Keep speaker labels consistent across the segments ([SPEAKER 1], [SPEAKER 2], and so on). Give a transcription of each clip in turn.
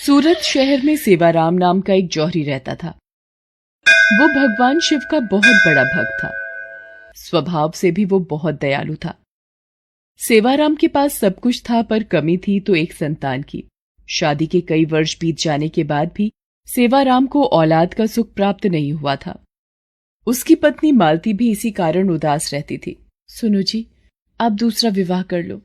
[SPEAKER 1] सूरत शहर में सेवाराम नाम का एक जौहरी रहता था। वो भगवान शिव का बहुत बड़ा भक्त था। स्वभाव से भी वो बहुत दयालु था। सेवाराम के पास सब कुछ था, पर कमी थी तो एक संतान की। शादी के कई वर्ष बीत जाने के बाद भी सेवाराम को औलाद का सुख प्राप्त नहीं हुआ था। उसकी पत्नी मालती भी इसी कारण उदास रहती थी। सुनो जी, आप दूसरा विवाह कर लो,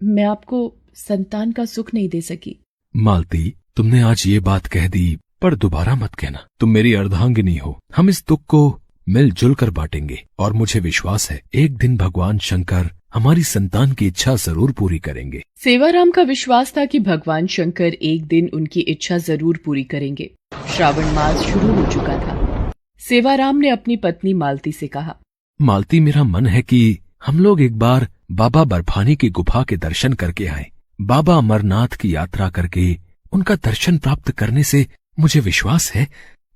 [SPEAKER 1] मैं आपको संतान का सुख नहीं दे सकी।
[SPEAKER 2] मालती, तुमने आज ये बात कह दी, पर दोबारा मत कहना। तुम मेरी अर्धांगिनी हो। हम इस दुख को मिलजुल कर बांटेंगे और मुझे विश्वास है एक दिन भगवान शंकर हमारी संतान की इच्छा जरूर पूरी करेंगे।
[SPEAKER 1] सेवाराम का विश्वास था कि भगवान शंकर एक दिन उनकी इच्छा जरूर पूरी करेंगे। श्रावण मास शुरू हो चुका था। सेवाराम ने अपनी पत्नी मालती से कहा,
[SPEAKER 2] मालती, मेरा मन है कि हम लोग एक बार बाबा बर्फानी की गुफा के दर्शन करके आए। बाबा अमरनाथ की यात्रा करके उनका दर्शन प्राप्त करने से मुझे विश्वास है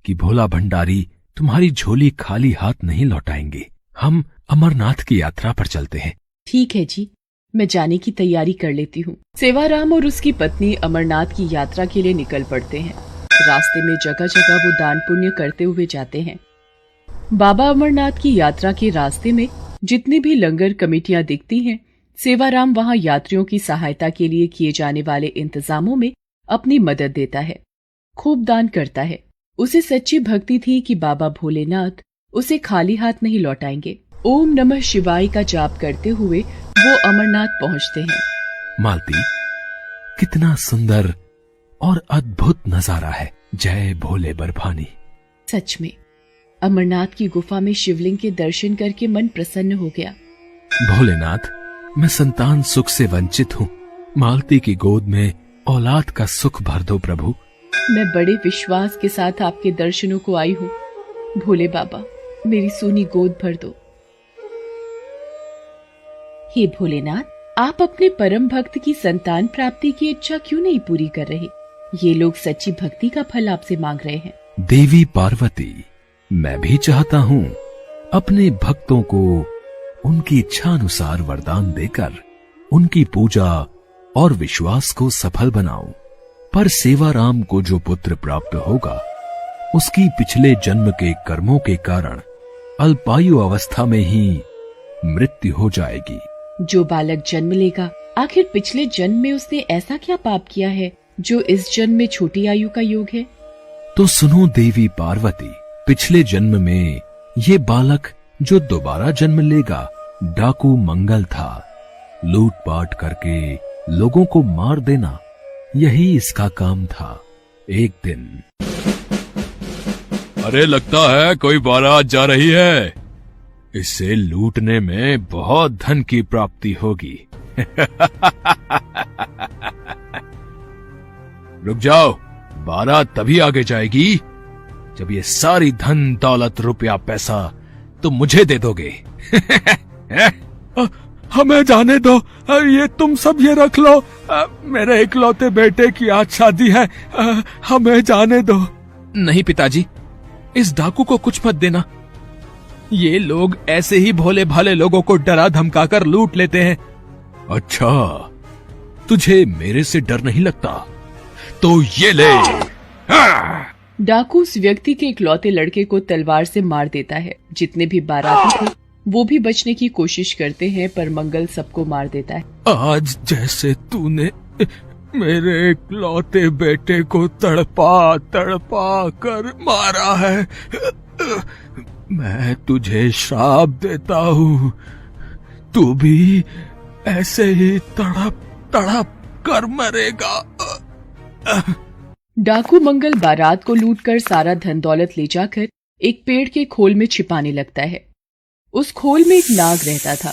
[SPEAKER 2] कि भोला भंडारी तुम्हारी झोली खाली हाथ नहीं लौटाएंगे। हम अमरनाथ की यात्रा पर चलते हैं।
[SPEAKER 1] ठीक है जी, मैं जाने की तैयारी कर लेती हूँ। सेवाराम और उसकी पत्नी अमरनाथ की यात्रा के लिए निकल पड़ते हैं। रास्ते में जगह जगह वो दान पुण्य करते हुए जाते हैं। बाबा अमरनाथ की यात्रा के रास्ते में जितनी भी लंगर कमेटियां दिखती हैं, सेवाराम वहां यात्रियों की सहायता के लिए किए जाने वाले इंतजामों में अपनी मदद देता है, खूब दान करता है। उसे सच्ची भक्ति थी कि बाबा भोलेनाथ उसे खाली हाथ नहीं लौटाएंगे। ओम नमः शिवाय का जाप करते हुए वो अमरनाथ पहुंचते हैं।
[SPEAKER 2] मालती, कितना सुंदर और अद्भुत नजारा है। जय भोले बर्फानी।
[SPEAKER 1] सच में अमरनाथ की गुफा में शिवलिंग के दर्शन करके मन प्रसन्न हो गया।
[SPEAKER 2] भोलेनाथ, मैं संतान सुख से वंचित हूँ। मालती की गोद में औलाद का सुख भर दो प्रभु।
[SPEAKER 1] मैं बड़े विश्वास के साथ आपके दर्शनों को आई हूँ। भोले बाबा, मेरी सोनी गोद भर दो। हे भोलेनाथ, आप अपने परम भक्त की संतान प्राप्ति की इच्छा क्यों नहीं पूरी कर रहे? ये लोग सच्ची भक्ति का फल आपसे मांग रहे हैं।
[SPEAKER 2] देवी पार्वती, मैं भी चाहता हूँ अपने भक्तों को उनकी इच्छा अनुसार वरदान देकर उनकी पूजा और विश्वास को सफल बनाऊं। पर सेवाराम को जो पुत्र प्राप्त होगा उसकी पिछले जन्म के कर्मों के कारण अल्पायु अवस्था में ही मृत्यु हो जाएगी।
[SPEAKER 1] जो बालक जन्म लेगा, आखिर पिछले जन्म में उसने ऐसा क्या पाप किया है जो इस जन्म में छोटी आयु का योग है?
[SPEAKER 2] तो सुनो देवी पार्वती, पिछले जन्म में ये बालक जो दोबारा जन्म लेगा डाकू मंगल था। लूटपाट करके लोगों को मार देना, यही इसका काम था। एक दिन, अरे लगता है कोई बारात जा रही है। इसे लूटने में बहुत धन की प्राप्ति होगी। रुक जाओ, बारात तभी आगे जाएगी जब ये सारी धन दौलत रुपया पैसा तुम मुझे दे दोगे। हमें जाने दो, ये तुम सब ये रख लो। मेरे इकलौते बेटे की आज शादी है, हमें जाने दो। नहीं पिताजी, इस डाकू को कुछ मत देना। ये लोग ऐसे ही भोले भाले लोगों को डरा धमकाकर लूट लेते हैं। अच्छा, तुझे मेरे से डर नहीं लगता? तो ये ले।
[SPEAKER 1] डाकू उस व्यक्ति के इकलौते लड़के को तलवार से मार देता है। जितने भी बाराती थे वो भी बचने की कोशिश करते हैं, पर मंगल सबको मार देता है।
[SPEAKER 2] आज जैसे तूने मेरे इकलौते बेटे को तड़पा तड़पा कर मारा है, मैं तुझे श्राप देता हूँ, तू भी ऐसे ही तड़प तड़प कर मरेगा।
[SPEAKER 1] डाकू मंगल बारात को लूटकर सारा धन दौलत ले जाकर एक पेड़ के खोल में छिपाने लगता है। उस खोल में एक नाग रहता था।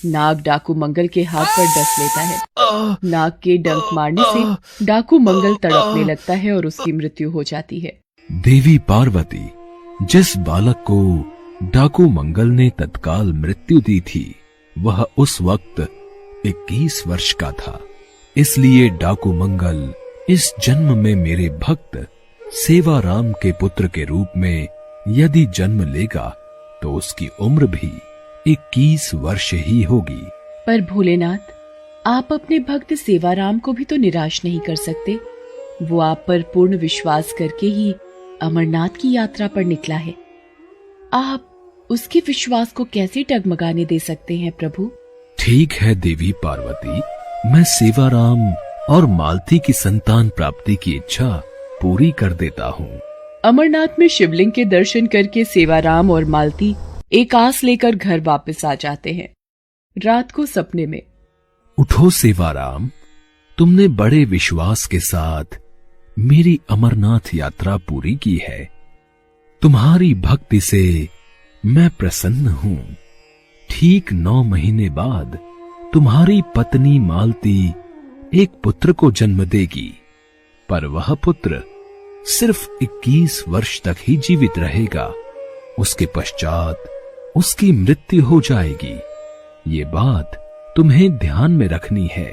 [SPEAKER 1] नाग डाकू मंगल के हाथ पर डस लेता है। नाग के डंक मारने से डाकू मंगल तड़पने लगता है और उसकी मृत्यु हो जाती है।
[SPEAKER 2] देवी पार्वती, जिस बालक को डाकू मंगल ने तत्काल मृत्यु दी थी वह उस वक्त 21 वर्ष का था। इसलिए डाकू मंगल इस जन्म में मेरे भक्त सेवाराम के पुत्र के रूप में यदि जन्म लेगा तो उसकी उम्र भी 21 वर्ष ही होगी।
[SPEAKER 1] पर भोलेनाथ, आप अपने भक्त सेवाराम को भी तो निराश नहीं कर सकते। वो आप पर पूर्ण विश्वास करके ही अमरनाथ की यात्रा पर निकला है। आप उसके विश्वास को कैसे डगमगाने दे सकते हैं प्रभु?
[SPEAKER 2] ठीक है देवी पार्वती, मैं सेवाराम और मालती की संतान प्राप्ति की इच्छा पूरी कर देता हूँ।
[SPEAKER 1] अमरनाथ में शिवलिंग के दर्शन करके सेवाराम और मालती एक आस लेकर घर वापस आ जाते हैं। रात को सपने में,
[SPEAKER 2] उठो सेवाराम, तुमने बड़े विश्वास के साथ मेरी अमरनाथ यात्रा पूरी की है। तुम्हारी भक्ति से मैं प्रसन्न हूं। ठीक 9 महीने बाद तुम्हारी पत्नी मालती एक पुत्र को जन्म देगी, पर वह पुत्र सिर्फ 21 वर्ष तक ही जीवित रहेगा। उसके पश्चात उसकी मृत्यु हो जाएगी। ये बात तुम्हें ध्यान में रखनी है।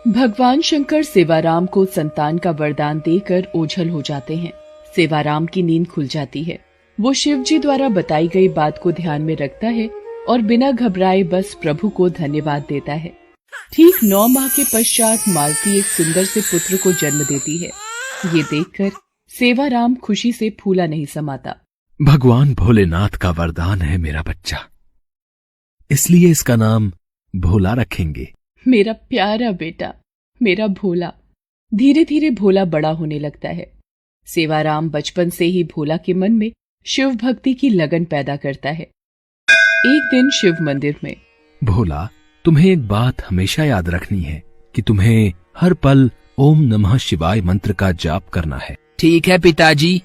[SPEAKER 1] भगवान शंकर सेवाराम को संतान का वरदान देकर ओझल हो जाते हैं। सेवाराम की नींद खुल जाती है। वो शिव जी द्वारा बताई गई बात को ध्यान में रखता है और बिना घबराए बस प्रभु को धन्यवाद देता है। ठीक 9 माह के पश्चात मालती एक सुंदर से पुत्र को जन्म देती है। ये देखकर सेवाराम खुशी से फूला नहीं समाता।
[SPEAKER 2] भगवान भोलेनाथ का वरदान है मेरा बच्चा, इसलिए इसका नाम भोला रखेंगे।
[SPEAKER 1] मेरा प्यारा बेटा, मेरा भोला। धीरे धीरे भोला बड़ा होने लगता है। सेवाराम बचपन से ही भोला के मन में शिव भक्ति की लगन पैदा करता है। एक दिन शिव मंदिर में,
[SPEAKER 2] भोला, तुम्हें एक बात हमेशा याद रखनी है कि तुम्हें हर पल ओम नमः शिवाय मंत्र का जाप करना है।
[SPEAKER 3] ठीक है पिताजी,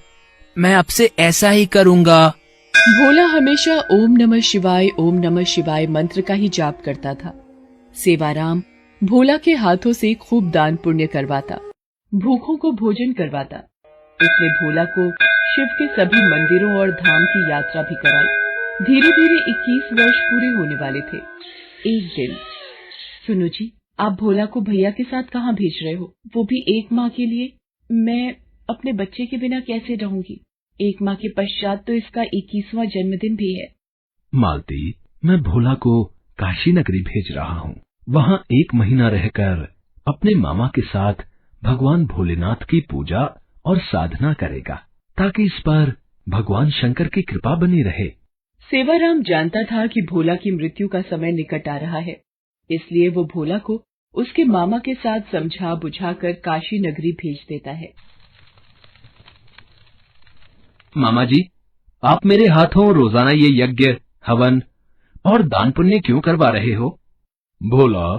[SPEAKER 3] मैं अब से ऐसा ही करूंगा।
[SPEAKER 1] भोला हमेशा ओम नमः शिवाय मंत्र का ही जाप करता था। सेवाराम भोला के हाथों से खूब दान पुण्य करवाता, भूखों को भोजन करवाता। उसने भोला को शिव के सभी मंदिरों और धाम की यात्रा भी कराई। धीरे धीरे 21 वर्ष पूरे होने वाले थे। एक दिन, सुनो जी, आप भोला को भैया के साथ कहाँ भेज रहे हो? वो भी 1 माह के लिए? मैं अपने बच्चे के बिना कैसे रहूंगी? 1 माह के पश्चात तो इसका 21वां जन्मदिन भी है।
[SPEAKER 2] मालती, मैं भोला को काशी नगरी भेज रहा हूँ। वहाँ 1 महीना रहकर अपने मामा के साथ भगवान भोलेनाथ की पूजा और साधना करेगा, ताकि इस पर भगवान शंकर की कृपा बनी रहे।
[SPEAKER 1] सेवाराम जानता था कि भोला की मृत्यु का समय निकट आ रहा है, इसलिए वो भोला को उसके मामा के साथ समझा बुझाकर काशी नगरी भेज देता है।
[SPEAKER 3] मामा जी, आप मेरे हाथों रोजाना ये यज्ञ, हवन और दान पुण्य क्यों करवा रहे हो?
[SPEAKER 2] भोला,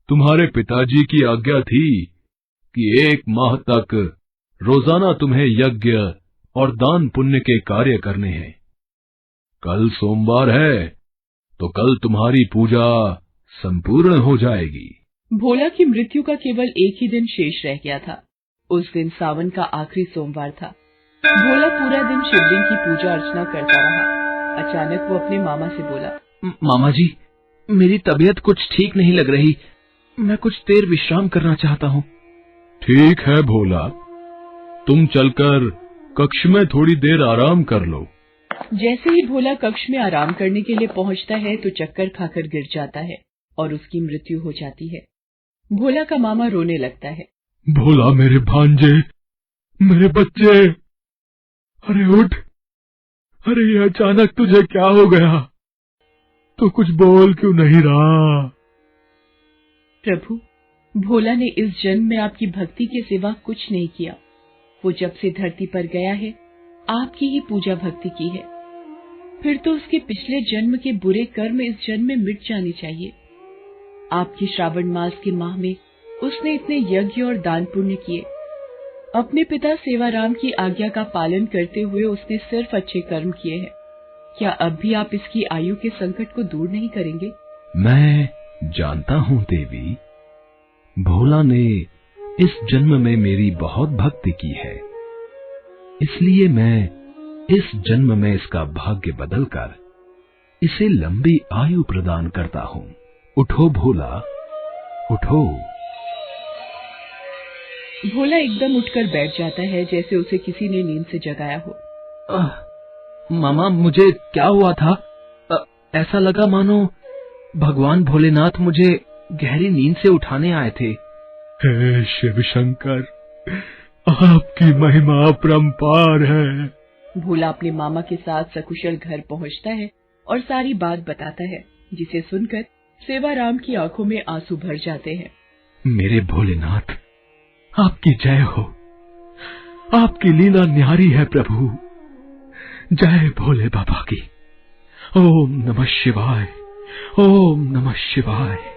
[SPEAKER 2] तुम्हारे पिताजी की आज्ञा थी कि 1 माह तक रोजाना तुम्हें यज्ञ और दान पुण्य के कार्य करने हैं। कल सोमवार है, तो कल तुम्हारी पूजा संपूर्ण हो जाएगी।
[SPEAKER 1] भोला की मृत्यु का केवल एक ही दिन शेष रह गया था। उस दिन सावन का आखिरी सोमवार था। भोला पूरा दिन शिवलिंग की पूजा अर्चना करता रहा। अचानक वो अपने मामा से बोला,
[SPEAKER 3] मामा जी, मेरी तबीयत कुछ ठीक नहीं लग रही। मैं कुछ देर विश्राम करना चाहता हूँ।
[SPEAKER 2] ठीक है भोला, तुम चलकर कक्ष में थोड़ी देर आराम कर लो।
[SPEAKER 1] जैसे ही भोला कक्ष में आराम करने के लिए पहुंचता है तो चक्कर खाकर गिर जाता है और उसकी मृत्यु हो जाती है। भोला का मामा रोने लगता है।
[SPEAKER 2] भोला मेरे भांजे, मेरे बच्चे, अरे उठ, अरे ये अचानक तुझे क्या हो गया? तो कुछ बोल क्यों नहीं रहा?
[SPEAKER 1] प्रभु, भोला ने इस जन्म में आपकी भक्ति के सिवा कुछ नहीं किया। वो जब से धरती पर गया है, आपकी ही पूजा भक्ति की है। फिर तो उसके पिछले जन्म के बुरे कर्म इस जन्म में मिट जाने चाहिए। आपके श्रावण मास के माह में उसने इतने यज्ञ और दान पुण्य किए। अपने पिता सेवाराम की आज्ञा का पालन करते हुए उसने सिर्फ अच्छे कर्म किए हैं। क्या अब भी आप इसकी आयु के संकट को दूर नहीं करेंगे?
[SPEAKER 2] मैं जानता हूँ देवी, भोला ने इस जन्म में मेरी बहुत भक्ति की है, इसलिए मैं इस जन्म में इसका भाग्य बदलकर इसे लंबी आयु प्रदान करता हूँ। उठो भोला, उठो।
[SPEAKER 1] भोला एकदम उठकर बैठ जाता है, जैसे उसे किसी ने नींद से जगाया हो।
[SPEAKER 3] मामा, मुझे क्या हुआ था? ऐसा लगा मानो भगवान भोलेनाथ मुझे गहरी नींद से उठाने आए थे।
[SPEAKER 2] हे शिव शंकर, आपकी महिमा अपरंपार है।
[SPEAKER 1] भोला अपने मामा के साथ सकुशल घर पहुंचता है और सारी बात बताता है, जिसे सुनकर सेवाराम की आंखों में आंसू भर जाते हैं।
[SPEAKER 2] मेरे भोलेनाथ, आपकी जय हो। आपकी लीला न्यारी है प्रभु। जय भोले बाबा की। ओम नमः शिवाय। ओम नमः शिवाय।